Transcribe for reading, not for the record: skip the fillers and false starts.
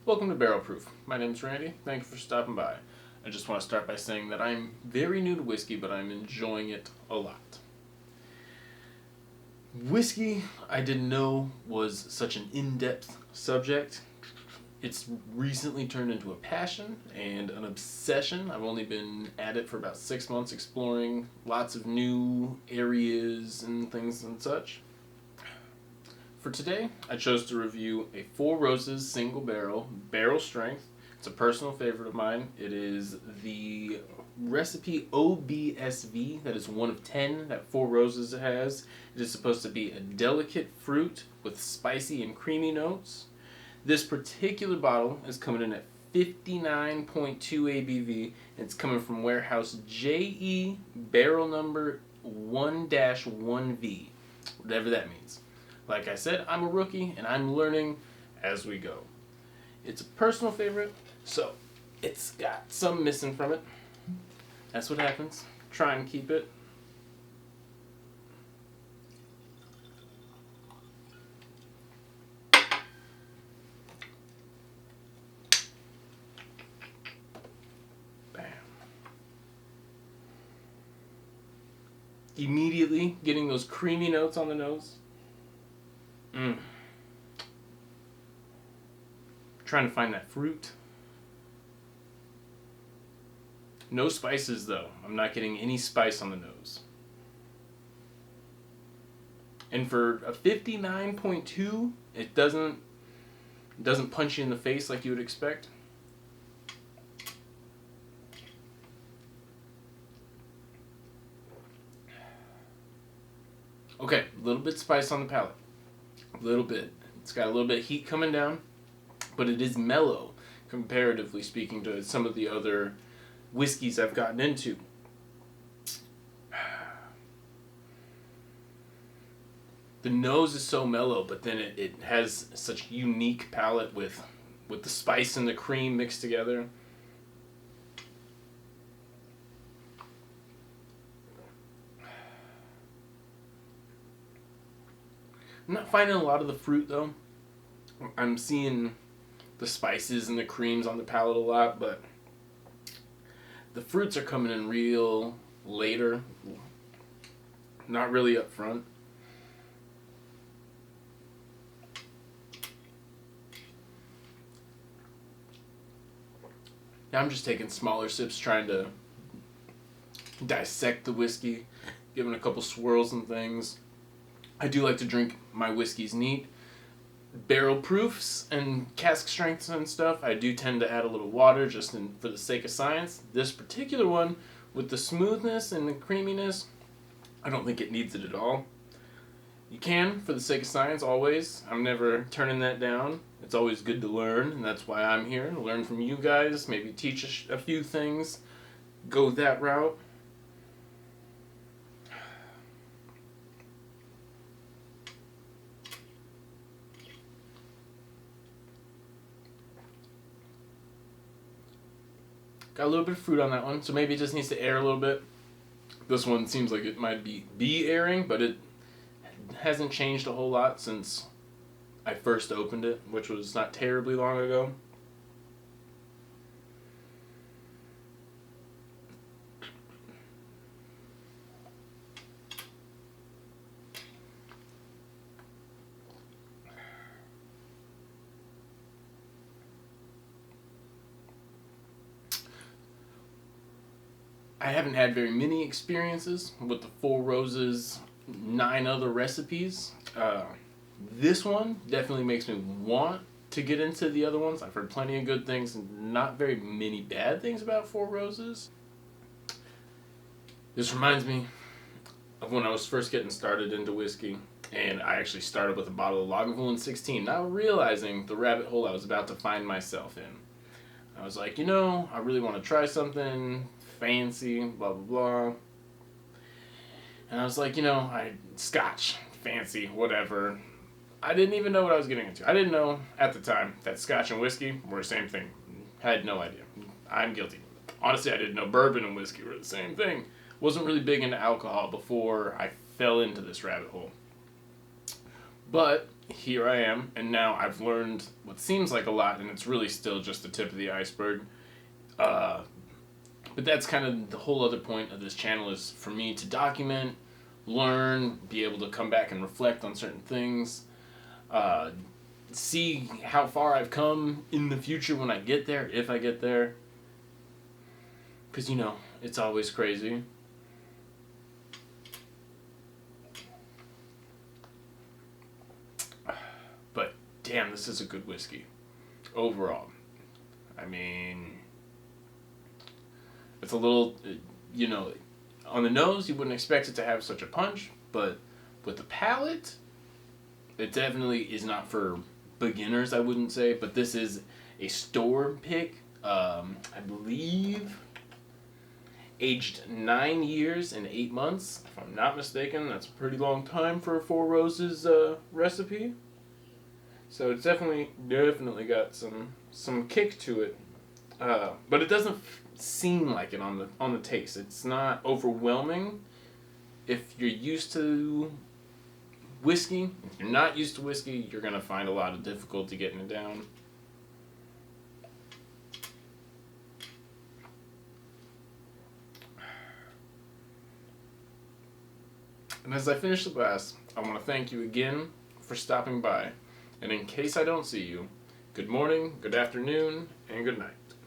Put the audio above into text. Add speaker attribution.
Speaker 1: Welcome to Barrel Proof. My name is Randy. Thank you for stopping by. I just want to start by saying that I'm very new to whiskey, but I'm enjoying it a lot. Whiskey, I didn't know was such an in-depth subject. It's recently turned into a passion and an obsession. I've only been at it for about 6 months, exploring lots of new areas and things and such. For today, I chose to review a Four Roses single barrel strength. It's a personal favorite of mine. It is the recipe OBSV. That is one of 10 that Four Roses has. It is supposed to be a delicate fruit with spicy and creamy notes. This particular bottle is coming in at 59.2 ABV. It's coming from warehouse JE barrel number 1-1V, whatever that means. Like I said, I'm a rookie and I'm learning as we go. It's a personal favorite, so it's got some missing from it. That's what happens. Try and keep it. Bam. Immediately getting those creamy notes on the nose. Trying to find that fruit. No spices though. I'm not getting any spice on the nose. And for a 59.2, it doesn't punch you in the face like you would expect. Okay, a little bit spice on the palate. A little bit. It's got a little bit of heat coming down, but it is mellow, comparatively speaking, to some of the other whiskeys I've gotten into. The nose is so mellow, but then it has such unique palate with the spice and the cream mixed together. I'm not finding a lot of the fruit though. I'm seeing the spices and the creams on the palate a lot, but the fruits are coming in real later, not really up front. Now I'm just taking smaller sips, trying to dissect the whiskey, giving a couple swirls and things. I do like to drink my whiskeys neat. Barrel proofs and cask strengths and stuff, I do tend to add a little water just for the sake of science. This particular one, with the smoothness and the creaminess, I don't think it needs it at all. You can, for the sake of science, always. I'm never turning that down. It's always good to learn, and that's why I'm here, to learn from you guys, maybe teach a few things, go that route. Got a little bit of fruit on that one, so maybe it just needs to air a little bit. This one seems like it might be airing, but it hasn't changed a whole lot since I first opened it, which was not terribly long ago. I haven't had very many experiences with the Four Roses 9 other recipes. This one definitely makes me want to get into the other ones. I've heard plenty of good things and not very many bad things about Four Roses. This reminds me of when I was first getting started into whiskey, and I actually started with a bottle of Lagavulin 16, not realizing the rabbit hole I was about to find myself in. I was like, I really want to try something fancy, blah, blah, blah. And I was like, Scotch, fancy, whatever. I didn't even know what I was getting into. I didn't know at the time that Scotch and whiskey were the same thing. Had no idea. I'm guilty. Honestly, I didn't know bourbon and whiskey were the same thing. Wasn't really big into alcohol before I fell into this rabbit hole. But here I am, and now I've learned what seems like a lot, and it's really still just the tip of the iceberg. But that's kind of the whole other point of this channel, is for me to document, learn, be able to come back and reflect on certain things, see how far I've come in the future when I get there, if I get there. Because, you know, it's always crazy. But, damn, this is a good whiskey. Overall. I mean, it's a little, you know, on the nose, you wouldn't expect it to have such a punch, but with the palate, it definitely is not for beginners, I wouldn't say, but this is a store pick, I believe, aged 9 years and 8 months, if I'm not mistaken. That's a pretty long time for a Four Roses recipe. So it's definitely got some kick to it, but it doesn't seem like it on the taste. It's not overwhelming. If you're used to whiskey, if you're not used to whiskey, you're gonna find a lot of difficulty getting it down. And as I finish the glass, I want to thank you again for stopping by. And in case I don't see you, good morning, good afternoon, and good night.